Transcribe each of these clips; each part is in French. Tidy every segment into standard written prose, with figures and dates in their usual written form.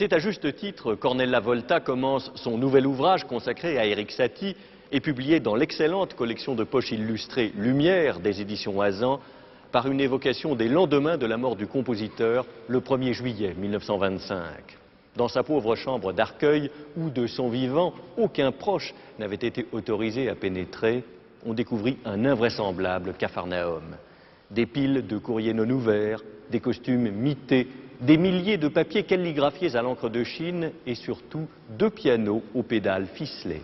C'est à juste titre qu'Ornella Volta commence son nouvel ouvrage consacré à Erik Satie et publié dans l'excellente collection de poches illustrées Lumière des éditions Hazan par une évocation des lendemains de la mort du compositeur le 1er juillet 1925. Dans sa pauvre chambre d'Arcueil, où de son vivant aucun proche n'avait été autorisé à pénétrer, on découvrit un invraisemblable capharnaüm. Des piles de courriers non ouverts, des costumes mités, des milliers de papiers calligraphiés à l'encre de Chine et surtout 2 pianos aux pédales ficelées.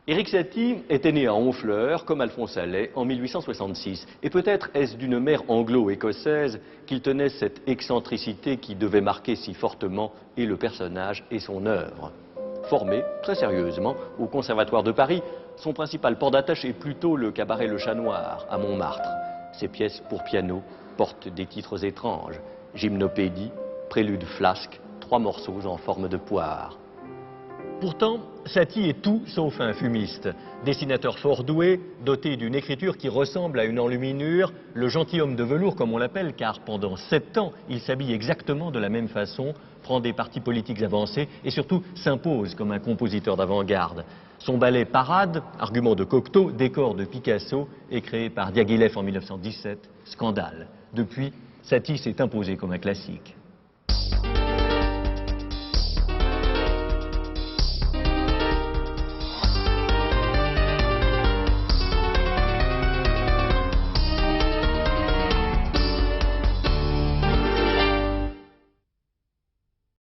Erik Satie était né à Honfleur, comme Alphonse Allais, en 1866. Et peut-être est-ce d'une mère anglo-écossaise qu'il tenait cette excentricité qui devait marquer si fortement et le personnage et son œuvre. Formé, très sérieusement, au Conservatoire de Paris, son principal port d'attache est plutôt le cabaret Le Chat Noir, à Montmartre. Ses pièces pour piano portent des titres étranges. Gymnopédie, prélude flasque, 3 morceaux en forme de poire. Pourtant, Satie est tout sauf un fumiste. Dessinateur fort doué, doté d'une écriture qui ressemble à une enluminure, le gentilhomme de velours comme on l'appelle, car pendant 7 ans, il s'habille exactement de la même façon, prend des partis politiques avancés et surtout s'impose comme un compositeur d'avant-garde. Son ballet Parade, argument de Cocteau, décor de Picasso, est créé par Diaghilev en 1917, scandale. Depuis, Satie s'est imposé comme un classique.